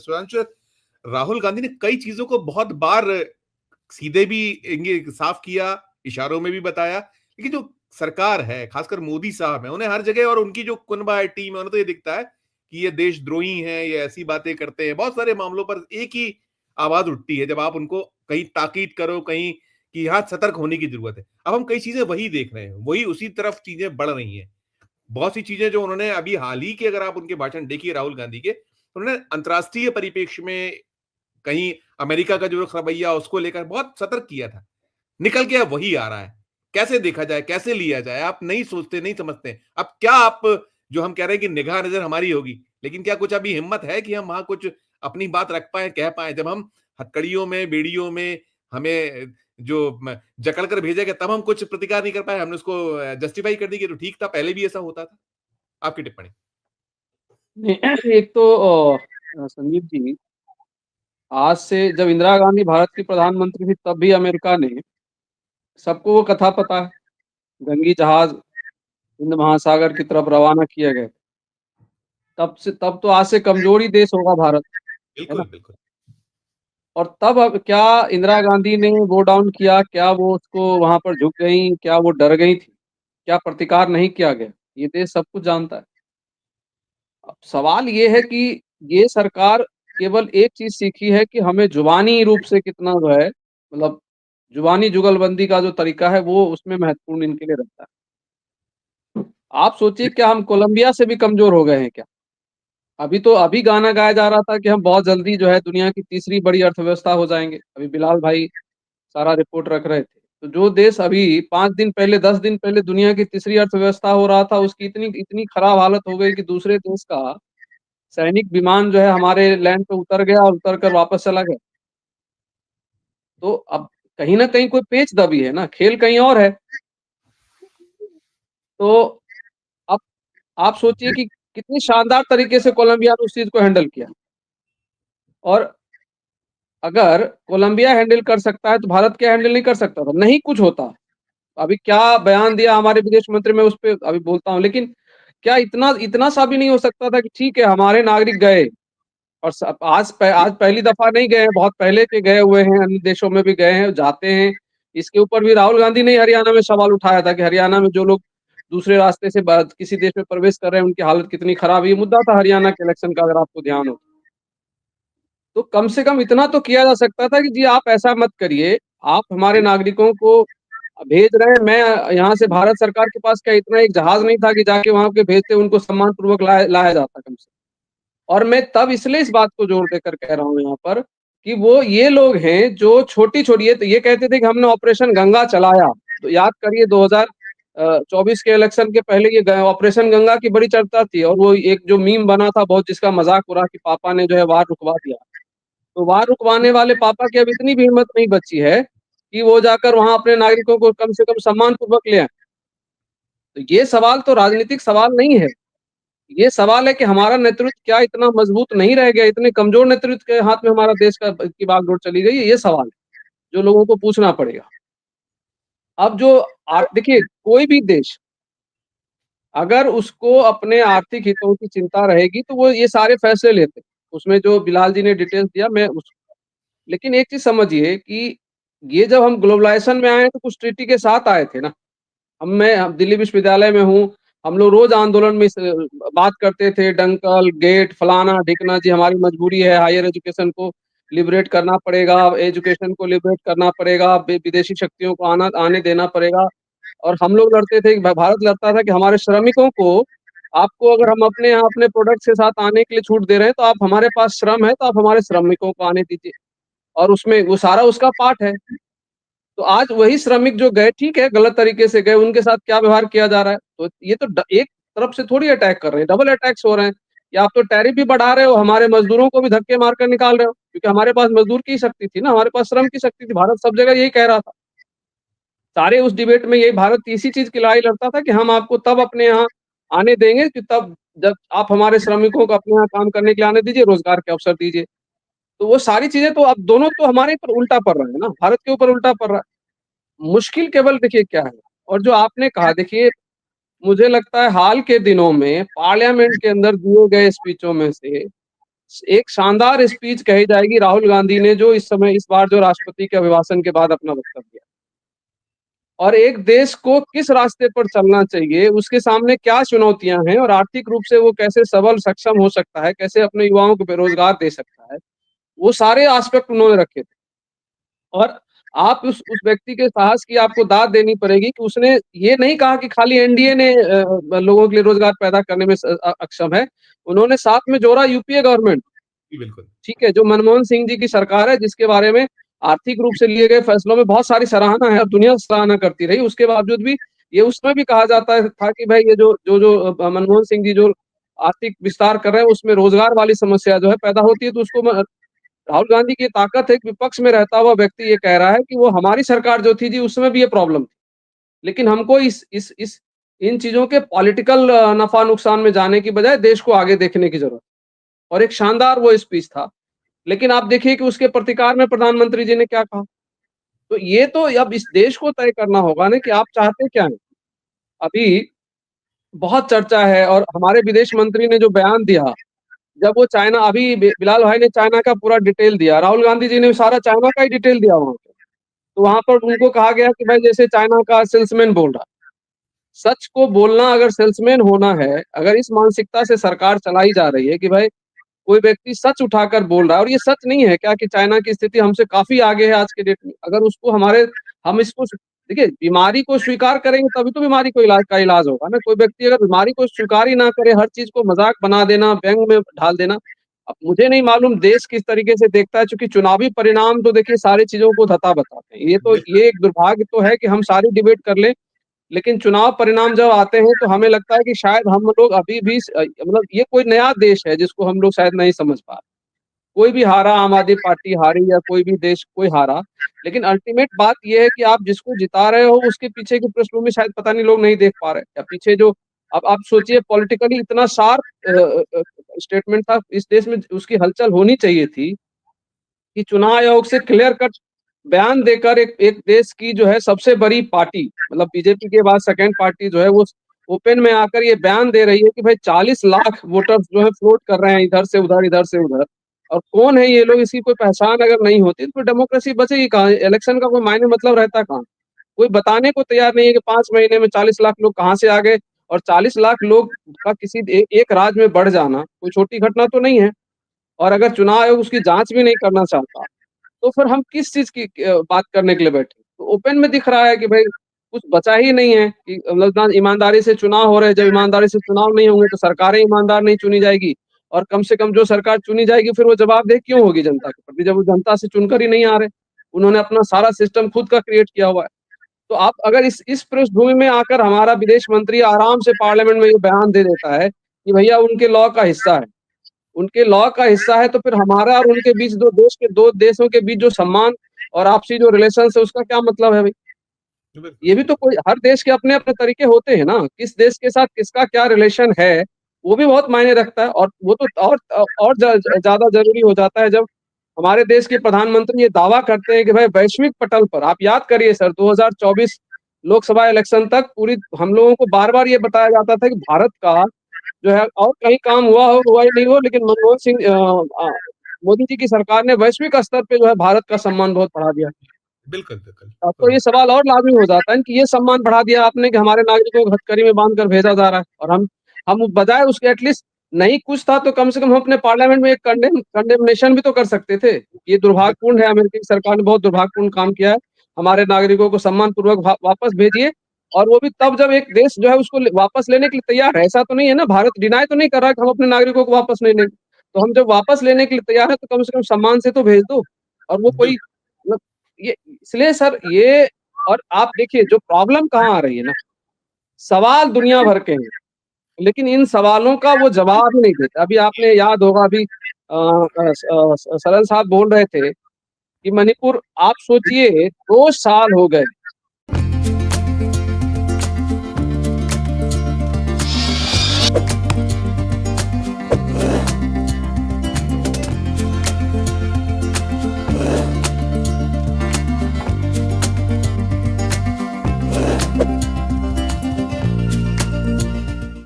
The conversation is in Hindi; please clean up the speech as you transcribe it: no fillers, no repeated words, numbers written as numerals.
सुधांशु, राहुल गांधी ने कई चीजों को बहुत बार सीधे भी साफ किया, इशारों में भी बताया, लेकिन जो सरकार है, खासकर मोदी साहब है, उन्हें हर जगह और उनकी जो कुनबा टीम है, उन्हें तो ये दिखता है कि ये देशद्रोही हैं, ये ऐसी बातें करते हैं। बहुत सारे मामलों पर एक ही आवाज उठती है जब आप उनको कहीं ताकीद करो, कहीं कि यहाँ सतर्क होने की जरूरत है। अब हम कई चीजें वही देख रहे हैं, वही उसी तरफ चीजें बढ़ रही हैं। बहुत सी चीजें जो उन्होंने अभी हाल ही के, अगर आप उनके भाषण देखिए राहुल गांधी के, तो उन्होंने अंतर्राष्ट्रीय परिप्रेक्ष्य में कहीं अमेरिका का जो रवैया उसको लेकर बहुत सतर्क किया था। निकल के अब वही आ रहा है। कैसे देखा जाए, कैसे लिया जाए? आप नहीं सोचते, नहीं समझते। अब क्या आप, जो हम कह रहे हैं कि निगाह नजर हमारी होगी, लेकिन क्या कुछ अभी हिम्मत है कि हम वहां कुछ अपनी बात रख पाए, कह पाए? जब हम हथकड़ियों में, बेड़ियों में हमें जो जकड़ कर भेजा गया, तब हम कुछ प्रतिकार नहीं कर पाए, हमने उसको जस्टिफाई कर दी कि तो ठीक था, पहले भी ऐसा होता था। आपकी टिप्पणी। नहीं, एक तो संदीप जी, आज से जब इंदिरा गांधी भारत की प्रधानमंत्री थी तब भी अमेरिका ने, सबको वो कथा पता है, जंगी जहाज हिंद महासागर की तरफ रवाना किए गए। तब तो आज से कमजोर ही देश होगा भारत, है ना? बिल्कुल, बिल्कुल। और तब अब क्या इंदिरा गांधी ने वो डाउन किया? क्या वो उसको वहां पर झुक गई? क्या वो डर गई थी? क्या प्रतिकार नहीं किया गया? ये देश सब कुछ जानता है। अब सवाल ये है कि ये सरकार केवल एक चीज सीखी है कि हमें जुबानी रूप से कितना जो है, मतलब जुबानी जुगलबंदी का जो तरीका है वो उसमें महत्वपूर्ण इनके लिए रहता है। आप सोचिए, क्या हम कोलंबिया से भी कमजोर हो गए हैं क्या? अभी गाना गाया जा रहा था कि हम बहुत जल्दी जो है दुनिया की तीसरी बड़ी अर्थव्यवस्था हो जाएंगे। अभी बिलाल भाई सारा रिपोर्ट रख रहे थे। तो जो देश अभी 5 दिन पहले, 10 दिन पहले दुनिया की तीसरी अर्थव्यवस्था हो रहा था, उसकी इतनी इतनी खराब हालत हो गई कि दूसरे देश का सैनिक विमान जो है हमारे लैंड पे उतर गया और उतर कर वापस चला गया। तो अब कहीं ना कहीं कोई पेच दबी है ना, खेल कहीं और है। तो अब आप सोचिए कि कितनी शानदार तरीके से कोलंबिया ने उस चीज को हैंडल किया। और अगर कोलंबिया हैंडल कर सकता है तो भारत क्या हैंडल नहीं कर सकता था? नहीं कुछ होता। अभी क्या बयान दिया हमारे विदेश मंत्री, मैं उस पर अभी बोलता हूँ, लेकिन क्या इतना इतना सा भी नहीं हो सकता था कि ठीक है हमारे नागरिक गए, और आज पहली दफा नहीं गए हैं, बहुत पहले के गए हुए हैं, अन्य देशों में भी गए हैं, जाते हैं। इसके ऊपर भी राहुल गांधी ने हरियाणा में सवाल उठाया था कि हरियाणा में जो लोग दूसरे रास्ते से किसी देश में प्रवेश कर रहे हैं उनकी हालत कितनी खराब है। ये मुद्दा था हरियाणा के इलेक्शन का, अगर आपको ध्यान हो। तो कम से कम इतना तो किया जा सकता था कि जी आप ऐसा मत करिए, आप हमारे नागरिकों को भेज रहे हैं। मैं यहाँ से भारत सरकार के पास क्या इतना एक जहाज नहीं था कि जाके वहां पे भेजते, उनको सम्मान पूर्वक लाया जाता कम से। और मैं तब इसलिए इस बात को जोर देकर कह रहा हूँ यहाँ पर कि वो ये लोग हैं जो छोटी छोटी, ये कहते थे कि हमने ऑपरेशन गंगा चलाया। तो याद करिए 2024 के इलेक्शन के पहले ये ऑपरेशन गंगा की बड़ी चर्चा थी, और वो एक जो मीम बना था बहुत, जिसका मजाक उड़ा कि पापा ने जो है वार रुकवा दिया। तो वार रुकवाने वाले पापा की अब इतनी भी हिम्मत नहीं बची है कि वो जाकर वहां अपने नागरिकों को कम से कम सम्मान पूर्वक ले आए। तो ये सवाल तो राजनीतिक सवाल नहीं है। ये सवाल है कि हमारा नेतृत्व क्या इतना मजबूत नहीं रह गया, इतने कमजोर नेतृत्व के हाथ में हमारा देश का की बागडोर चली गई है। ये सवाल है जो लोगों को पूछना पड़ेगा। अब जो देखिए, कोई भी देश अगर उसको अपने आर्थिक हितों की चिंता रहेगी तो वो ये सारे फैसले लेते। उसमें जो बिलाल जी ने डिटेल्स दिया, मैं उस लेकिन एक चीज समझिए कि ये जब हम ग्लोबलाइजेशन में आए तो कुछ ट्रीटी के साथ आए थे ना। हम दिल्ली विश्वविद्यालय में हूँ, हम लोग रोज आंदोलन में बात करते थे, डंकल गेट फलाना ढिकना जी, हमारी मजबूरी है, हायर एजुकेशन को लिबरेट करना पड़ेगा, एजुकेशन को लिबरेट करना पड़ेगा, विदेशी शक्तियों को आने देना पड़ेगा। और हम लोग लड़ते थे, भारत लड़ता था कि हमारे श्रमिकों को, आपको अगर हम अपने यहाँ अपने प्रोडक्ट के साथ आने के लिए छूट दे रहे हैं तो आप, हमारे पास श्रम है तो आप हमारे श्रमिकों को आने दीजिए। और उसमें वो सारा उसका पार्ट है। तो आज वही श्रमिक जो गए, ठीक है गलत तरीके से गए, उनके साथ क्या व्यवहार किया जा रहा है? तो ये तो एक तरफ से थोड़ी अटैक कर रहे हैं, डबल अटैक्स हो रहे हैं। या आप तो टैरिफ भी बढ़ा रहे हो, हमारे मजदूरों को भी धक्के मारकर निकाल रहे हो, क्योंकि हमारे पास मजदूर की शक्ति थी ना, हमारे पास श्रम की शक्ति थी। भारत सब जगह यही कह रहा था, सारे उस डिबेट में यही भारत इसी चीज की लड़ाई लड़ता था कि हम आपको तब अपने यहाँ आने देंगे कि तब जब आप हमारे श्रमिकों को अपने यहाँ काम करने के लिए आने दीजिए, रोजगार के अवसर दीजिए। तो वो सारी चीजें तो अब दोनों तो हमारे ऊपर उल्टा पड़ रहा है ना, भारत के ऊपर उल्टा पड़ रहा है। मुश्किल केवल देखिए क्या है, और जो आपने कहा, देखिए मुझे लगता है हाल के दिनों में पार्लियामेंट के अंदर दिए गए स्पीचों में से एक शानदार स्पीच कही जाएगी राहुल गांधी ने जो इस समय इस बार जो राष्ट्रपति के अभिभाषण के बाद अपना वक्तव्य दिया। और एक देश को किस रास्ते पर चलना चाहिए, उसके सामने क्या चुनौतियाँ हैं और आर्थिक रूप से वो कैसे सबल सक्षम हो सकता है, कैसे अपने युवाओं को बेरोज़गार दे सकता है, वो सारे एस्पेक्ट उन्होंने रखे थे। और आप उस व्यक्ति के साहस की आपको दाद देनी पड़ेगी कि उसने ये नहीं कहा कि खाली एनडीए ने लोगों के लिए रोज़गार पैदा करने में अक्षम है। उन्होंने साथ में जोड़ा यूपीए गवर्नमेंट। जी, बिल्कुल। ठीक है, जो मनमोहन सिंह जी की सरकार है, जिसके बारे में आर्थिक रूप से लिए गए फैसलों में बहुत सारी सराहना है और दुनिया सराहना करती रही। उसके बावजूद भी ये उसमें भी कहा जाता है था कि भाई ये जो मनमोहन सिंह जी जो आर्थिक विस्तार कर रहे हैं, उसमें रोज़गार वाली समस्या जो है पैदा होती है, तो उसको राहुल गांधी की ताकत है कि विपक्ष में रहता हुआ व्यक्ति ये कह रहा है कि वो हमारी सरकार जो थी जी, उसमें भी ये प्रॉब्लम थी। लेकिन हमको इस इन चीज़ों के पॉलिटिकल नफ़ा-नुकसान में जाने की बजाय देश को आगे देखने की ज़रूरत है। और एक शानदार वो स्पीच था। लेकिन आप देखिए कि उसके प्रतिकार में प्रधानमंत्री जी ने क्या कहा। तो ये तो अब इस देश को तय करना होगा ना कि आप चाहते क्या हैं? अभी बहुत चर्चा है और हमारे विदेश मंत्री ने जो बयान दिया, जब वो चाइना अभी बिलाल भाई ने चाइना का पूरा डिटेल दिया, राहुल गांधी जी ने सारा चाइना का ही डिटेल दिया वहाँ पे। तो वहाँ पर उनको कहा गया कि भाई जैसे चाइना का सेल्समैन बोल रहा है। सच को बोलना अगर सेल्समैन होना है, अगर इस मानसिकता से सरकार चलाई जा रही है कि भाई कोई व्यक्ति सच उठाकर बोल रहा है और ये सच नहीं है क्या कि चाइना की स्थिति हमसे काफ़ी आगे है आज के डेट में। अगर उसको हम इसको देखिए बीमारी को स्वीकार करेंगे तभी तो बीमारी को इलाज होगा ना। कोई व्यक्ति अगर बीमारी को स्वीकार ही ना करे, हर चीज़ को मज़ाक बना देना, व्यंग में ढाल देना। अब मुझे नहीं मालूम देश किस तरीके से देखता है, चूँकि चुनावी परिणाम तो देखिए सारी चीज़ों को धता बताते हैं। ये एक दुर्भाग्य तो है कि हम सारी डिबेट कर लें, लेकिन चुनाव परिणाम जब आते हैं तो हमें लगता है कि शायद हम लोग अभी भी मतलब ये कोई नया देश है जिसको हम लोग शायद नहीं समझ पा रहे। कोई भी हारा, आम आदमी पार्टी हारी या कोई भी देश कोई हारा, लेकिन अल्टीमेट बात ये है कि आप जिसको जिता रहे हो उसके पीछे की पृष्ठभूमि शायद पता नहीं लोग नहीं देख पा रहे या पीछे जो अब आप सोचिए पॉलिटिकली इतना शार्प स्टेटमेंट था इस देश में उसकी हलचल होनी चाहिए थी कि चुनाव आयोग से क्लियर कट बयान देकर एक एक देश की जो है सबसे बड़ी पार्टी मतलब बीजेपी के बाद सेकंड पार्टी जो है वो ओपन में आकर ये बयान दे रही है कि भाई 40 लाख वोटर्स जो है फ्लोट कर रहे हैं इधर से उधर और कौन है ये लोग, इसकी कोई पहचान अगर नहीं होती तो डेमोक्रेसी बचेगी कहाँ, इलेक्शन का कोई मायने मतलब रहता कहाँ। कोई बताने को तैयार नहीं है कि 5 महीने में 40 लाख लोग कहाँ से आ गए और 40 लाख लोग का किसी एक राज्य में बढ़ जाना कोई छोटी घटना तो नहीं है। और अगर चुनाव आयोग उसकी जांच भी नहीं करना चाहता तो फिर हम किस चीज़ की बात करने के लिए बैठे? तो ओपन में दिख रहा है कि भाई कुछ बचा ही नहीं है कि मतलब ना ईमानदारी से चुनाव हो रहे हैं, जब ईमानदारी से चुनाव नहीं होंगे तो सरकारें ईमानदार नहीं चुनी जाएगी और कम से कम जो सरकार चुनी जाएगी फिर वो जवाबदेह क्यों होगी जनता के प्रति, जब वो जनता से चुनकर ही नहीं आ रहे। उन्होंने अपना सारा सिस्टम खुद का क्रिएट किया हुआ है। तो आप अगर इस पृष्ठभूमि में आकर हमारा विदेश मंत्री आराम से पार्लियामेंट में ये बयान दे देता है कि भैया उनके लॉ का हिस्सा है। उनके लॉ का हिस्सा है तो फिर हमारा और उनके बीच 2 देशों के बीच जो सम्मान और आपसी जो रिलेशंस है उसका क्या मतलब है भाई? बिल्कुल ये भी सही। तो कोई हर देश के अपने-अपने तरीके होते हैं ना, किस देश के साथ किसका क्या रिलेशन है, वो भी बहुत मायने रखता है और वो तो और ज़्यादा ज़रूरी हो जाता है जब हमारे देश के प्रधानमंत्री ये दावा करते हैं कि भाई वैश्विक पटल पर आप याद करिए सर 2024 लोकसभा इलेक्शन तक पूरी हम लोगों को बार-बार ये बताया जाता था कि भारत का जो है और कहीं काम हुआ ही नहीं हो लेकिन मनमोहन सिंह मोदी जी की सरकार ने वैश्विक स्तर पे जो है भारत का सम्मान बहुत बढ़ा दिया। बिल्कुल, बिल्कुल। अब तो तो ये सवाल और लाज़मी हो जाता है कि ये सम्मान बढ़ा दिया आपने कि हमारे नागरिकों को हथकड़ी में बाँध कर भेजा जा रहा है और हम बजाय उसके एटलीस्ट नहीं कुछ था तो कम से कम हम अपने पार्लियामेंट में एक कंडेमनेशन भी तो कर सकते थे। ये बिल दुर्भाग्यपूर्ण है, अमेरिकी सरकार ने बहुत दुर्भाग्यपूर्ण काम किया है। हमारे नागरिकों को सम्मानपूर्वक वापस भेजिए और वो भी तब जब एक देश जो है उसको वापस लेने के लिए तैयार है। ऐसा तो नहीं है ना, भारत डिनाई तो नहीं कर रहा है कि हम अपने नागरिकों को वापस नहीं लेंगे। तो हम जब वापस लेने के लिए तैयार है तो कम से कम सम्मान से तो भेज दो। और वो कोई बिल्कुल, मतलब ये इसलिए सर ये और आप देखिए जो प्रॉब्लम कहाँ आ रही है ना, सवाल दुनिया भर के हैं, लेकिन इन सवालों का वो जवाब ही नहीं देते। अभी आपने याद होगा अभी सरन साहब बोल रहे थे कि मणिपुर आप सोचिए 2 साल हो गए